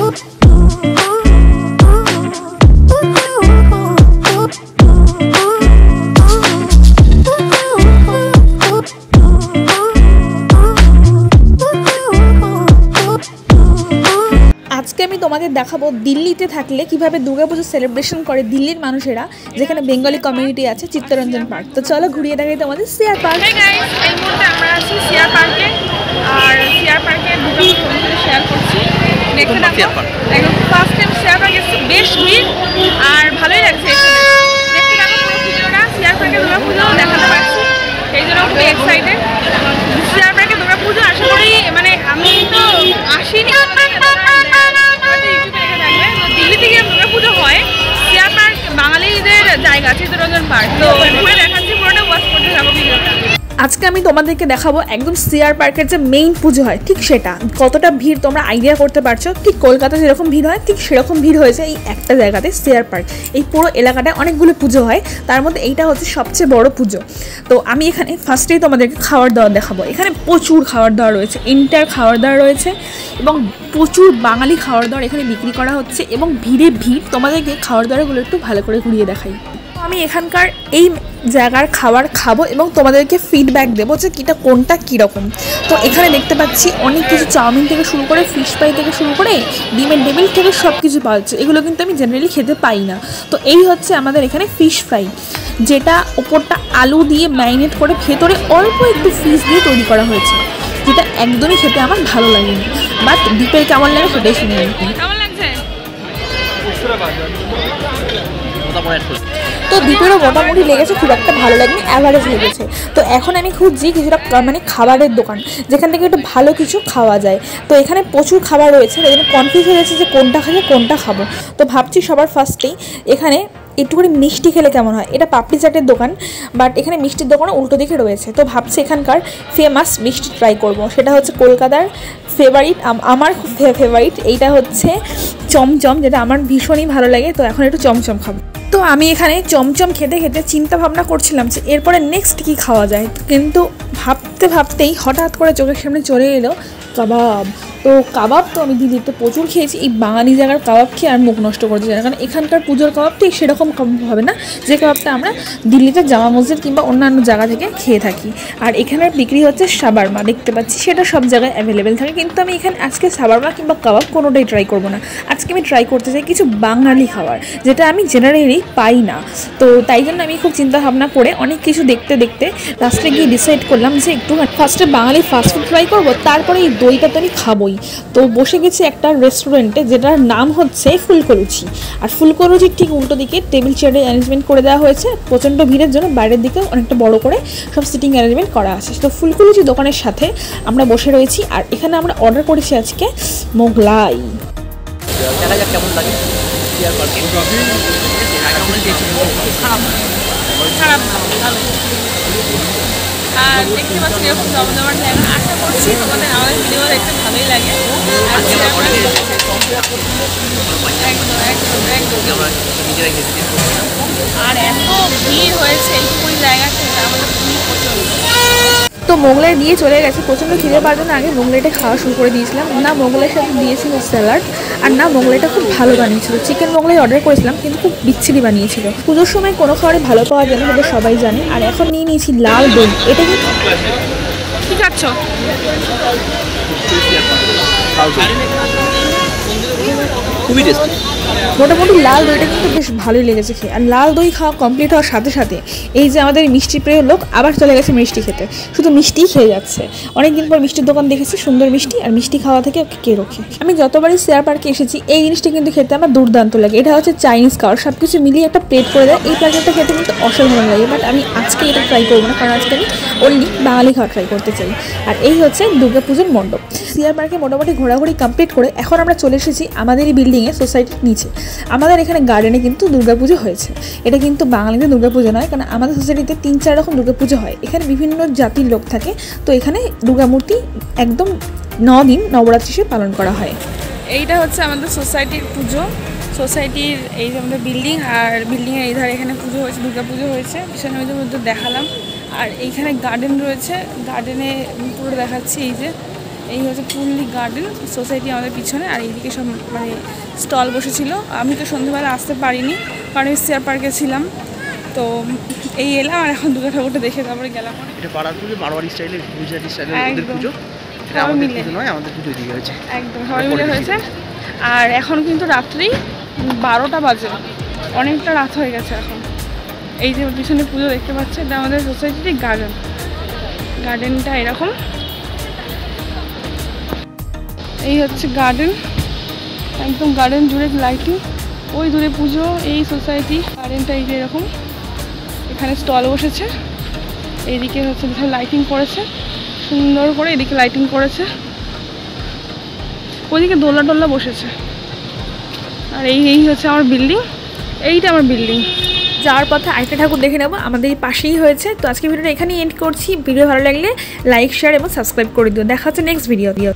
আজকে আমি তোমাদের দেখাবো দিল্লিতে থাকলে কিভাবে দুর্গাপুজো সেলিব্রেশন করে দিল্লির মানুষেরা, যেখানে বেঙ্গলি কমিউনিটি আছে, চিত্তরঞ্জন পার্ক। তো চলো ঘুরিয়ে দেখাই তোমাদের সিআর পার্ক। এই মুহূর্তে আমরা আছি সিআর পার্কে, আর সিআর পার্কে দুর্গাপুজো শেয়ার করছি। দেখতে থাকো, একদম ফার্স্ট টাইম সিআর পার্কে বেশ ভিড় আর ভালোই লাগছে। দেখতে থাকো পুরো ভিডিওটা, সিআর পার্কে দুর্গাপুজো দেখাতে পারছি, সেই জন্য খুবই এক্সাইটেড। সিআর পার্কে দুর্গাপুজো আশা করি, মানে আমি তো আসিনি, দিল্লি থেকে দুর্গাপুজো হয়, সিআর পার্ক বাঙালিদের জায়গা, চিত্তরঞ্জন পার্ক। তো ঘুরে দেখাচ্ছি, পুরোটা ওয়াচ করতে থাকো ভিডিওটা। আজকে আমি তোমাদেরকে দেখাবো একদম সিআর পার্কের যে মেইন পুজো হয় ঠিক সেটা। কতটা ভিড় তোমরা আইডিয়া করতে পারছো, ঠিক কলকাতা যেরকম ভিড় হয় ঠিক সেরকম ভিড় হয়েছে এই একটা জায়গাতে, সিআর পার্ক। এই পুরো এলাকাটায় অনেকগুলো পুজো হয়, তার মধ্যে এইটা হচ্ছে সবচেয়ে বড় পুজো। তো আমি এখানে ফার্স্টেই তোমাদেরকে খাওয়ার দাওয়ার দেখাবো। এখানে প্রচুর খাওয়ার দাওয়ার রয়েছে, এন্টার খাওয়ার দাওয়ার রয়েছে এবং প্রচুর বাঙালি খাওয়ার দাওয়ার এখানে বিক্রি করা হচ্ছে এবং ভিড়ে ভিড়। তোমাদেরকে খাওয়ার দাওয়ারগুলো একটু ভালো করে ঘুরিয়ে দেখাই। আমি এখানকার এই জায়গার খাবার খাবো এবং তোমাদেরকে ফিডব্যাক দেবো যে কোনটা কীরকম। তো এখানে দেখতে পাচ্ছি অনেক কিছু, চাউমিন থেকে শুরু করে ফিশ ফ্রাই থেকে শুরু করে ডিমের টেবিল থেকে সব কিছু পাওয়া যাচ্ছে। এগুলো কিন্তু আমি জেনারেলি খেতে পাই না। তো এই হচ্ছে আমাদের এখানে ফিশ ফ্রাই, যেটা ওপরটা আলু দিয়ে ম্যারিনেট করে ভেতরে অল্প একটু ফিশ দিয়ে তৈরি করা হয়েছে, যেটা একদমই খেতে আমার ভালো লাগেনি। বাট ডিপের কেমন লাগে সেটাই শুনে নিই। তো দ্বীপেরও মোটামুটি লেগেছে, খুব একটা ভালো লাগেনি, অ্যাভারেজ লেগেছে। তো এখন আমি খুঁজছি কিছুটা মানে খাবারের দোকান যেখান থেকে একটু ভালো কিছু খাওয়া যায়। তো এখানে প্রচুর খাবার রয়েছে, এই জন্য কনফিউজ হয়ে যাচ্ছে যে কোনটা খাবো কোনটা খাবো। তো ভাবছি সবার ফার্স্টেই এখানে একটুখানি মিষ্টি খেলে কেমন হয়। এটা পাপড়ি চাটের দোকান, বাট এখানে মিষ্টির দোকানে উল্টো দিকে রয়েছে। তো ভাবছি এখানকার ফেমাস মিষ্টি ট্রাই করব। সেটা হচ্ছে কলকাতার ফেভারিট, আমার খুব ফেভারিট, এইটা হচ্ছে চমচম, যেটা আমার ভীষণই ভালো লাগে। তো এখন একটু চমচম খাবো। তো আমি এখানে চমচম খেতে খেতে চিন্তা ভাবনা করছিলাম যে এরপরে নেক্সট কী খাওয়া যায়, কিন্তু ভাবতে ভাবতেই হঠাৎ করে চোখের সামনে চলে এলো কাবাব। তো কাবাব তো আমি দিল্লিতে প্রচুর খেয়েছি, এই বাঙালি জায়গার কাবাব খেয়ে আর মুখ নষ্ট করতে চাই না, কারণ এখানকার পুজোর কাবাব ঠিক সেরকম কাবাব হবে না যে কাবাবটা আমরা দিল্লিতে জামা মসজিদ কিংবা অন্যান্য জায়গা থেকে খেয়ে থাকি। আর এখানের বিক্রি হচ্ছে শাবারমা, দেখতে পাচ্ছি সেটা সব জায়গায় অ্যাভেলেবেল থাকে, কিন্তু আমি এখানে আজকে শাবারমা কিংবা কাবাব কোনোটাই ট্রাই করবো না। আজকে আমি ট্রাই করতে চাই কিছু বাঙালি খাবার, যেটা আমি জেনারেলি পাই না। তো তাই জন্য আমি খুব চিন্তা ভাবনা করে অনেক কিছু দেখতে দেখতে লাস্টে গিয়ে ডিসাইড করলাম যে একটু ফার্স্টে বাঙালি ফাস্টফুড ট্রাই করবো, তারপরে এই দইটা তো আমি খাবোই। তো বসে গেছি একটা রেস্টুরেন্টে, যেটার নাম হচ্ছে ফুলকলুচি। আর ফুলকলুচির ঠিক উল্টো দিকে টেবিল চেয়ারে অ্যারেঞ্জমেন্ট করে দেওয়া হয়েছে, প্রচণ্ড ভিড়ের জন্য বাইরের দিকেও অনেকটা বড় করে সব সিটিং অ্যারেঞ্জমেন্ট করা আছে। তো ফুলকলুচি দোকানের সাথে আমরা বসে রয়েছি, আর এখানে আমরা অর্ডার করেছি আজকে মোগলাই। কেমন লাগে আর দেখতে পাচ্ছি এরকম জমজমাট জায়গা। আশা করছি তোমাদের আমাদের ভিডিও দেখতে ভালোই লাগে। আর এত ভিড় হয়েছে এইটুকুনি জায়গা থেকে আমাদের খুবই পছন্দ। তো মোগলাই দিয়ে চলে গেছে, প্রচণ্ড খিদে পাওয়ার জন্য আগে মোগলাইটা খাওয়া শুরু করে দিয়েছিলাম। না মোগলাইয়ের সাথে দিয়েছিল স্যালাড, আর না মোগলাইটা খুব ভালো বানিয়েছিল। চিকেন মোগলাই অর্ডার করেছিলাম কিন্তু খুব বিচ্ছিরি বানিয়েছিল। পুজোর সময় কোনো খাবারই ভালো পাওয়া যায় না, সেটা সবাই জানে। আর এখন নিয়ে নিয়েছি লাল দই। এটা কি খাচ্ছ? খুবই টেস্টি। মোটামুটি লাল দইটা কিন্তু বেশ ভালোই লেগেছে খেয়ে। আর লাল দই খাওয়া কমপ্লিট হওয়ার সাথে সাথে এই যে আমাদের মিষ্টি প্রিয় লোক আবার চলে গেছে মিষ্টি খেতে, শুধু মিষ্টিই খেয়ে যাচ্ছে। অনেকদিন পর মিষ্টির দোকান দেখেছি, সুন্দর মিষ্টি, আর মিষ্টি খাওয়া থেকে কে রোখে। আমি যতবারই সিআর পার্কে এসেছি এই জিনিসটা কিন্তু খেতে আমার দুর্দান্ত লাগে। এটা হচ্ছে চাইনিজ খাবার, সব কিছু মিলিয়ে একটা প্লেট করে দেয়। এই প্যাকেটটা খেতে কিন্তু অসাধারণ লাগে, বাট আমি আজকে এটা ট্রাই করবো না, কারণ আজকে আমি অনলি বাঙালি খাওয়া ট্রাই করতে চাই। আর এই হচ্ছে দুর্গাপুজোর মণ্ডপ। সিআর পার্কে মোটামুটি ঘোরাঘুরি কমপ্লিট করে এখন আমরা চলে এসেছি আমাদের এই বিল্ডিংয়ে, সোসাইটির নিচে। আমাদের এখানে গার্ডেনে কিন্তু দুর্গাপুজো হয়েছে। এটা কিন্তু বাঙালিদের দুর্গাপুজো নয়, কারণ আমাদের সোসাইটিতে 3-4 রকম দুর্গাপুজো হয়। এখানে বিভিন্ন জাতির লোক থাকে, তো এখানে দুর্গামূর্তি একদম 9 দিন নবরাত্রি সে পালন করা হয়। এইটা হচ্ছে আমাদের সোসাইটির পুজো। সোসাইটির এই যে আমাদের বিল্ডিং, আর বিল্ডিংয়ের এই ধারে এখানে পুজো হয়েছে, দুর্গাপুজো হয়েছে, ভীষণ ওই মধ্যে দেখালাম। আর এইখানে গার্ডেন রয়েছে, গার্ডেনে পুরো দেখাচ্ছি। এই যে এই হচ্ছে পুরলি গার্ডেন সোসাইটি আমাদের পিছনে, আর এইদিকে সব মানে স্টল বসেছিল। আমি তো সন্ধ্যেবেলা আসতে পারিনি কারণ আমি সিআর পার্কে ছিলাম, তো এই এলাম আর এখন দুর্গা ঠাকুরটা দেখে তারপরে গেলাম। এটা পাড়ার পুজো, মারোয়াড়ি স্টাইলের, গুজরাটি স্টাইলের ওদের পুজো। এটা আমাদের পুজো নয়, আমাদের পুজো এদিকে হয়েছে। একদম সবাই মিলে হয়েছে। আর এখন কিন্তু রাত্রি 12টা বাজে, অনেকটা রাত হয়ে গেছে এখন। এই যে পিছনে পুজো দেখতে পাচ্ছে, এটা আমাদের সোসাইটির গার্ডেন। গার্ডেনটা এরকম, এই হচ্ছে গার্ডেন, একদম গার্ডেন জুড়ে লাইটিং, ওই দূরে পুজো, এই সোসাইটি। গার্ডেনটা এই যে এরকম, এখানে স্টল বসেছে, এইদিকে হচ্ছে লাইটিং করেছে সুন্দর করে, এদিকে লাইটিং করেছে, ওইদিকে দোলনা টোল্লা বসেছে। আর এই হচ্ছে আমার বিল্ডিং, এইটা আমার বিল্ডিং। যাওয়ার পথে আরেকটা ঠাকুর দেখে নেবো, আমাদের এই পাশেই হয়েছে। তো আজকে ভিডিওটা এখানেই এন্ড করছি। ভিডিও ভালো লাগলে লাইক, শেয়ার এবং সাবস্ক্রাইব করে দিও। দেখা হচ্ছে নেক্সট ভিডিও।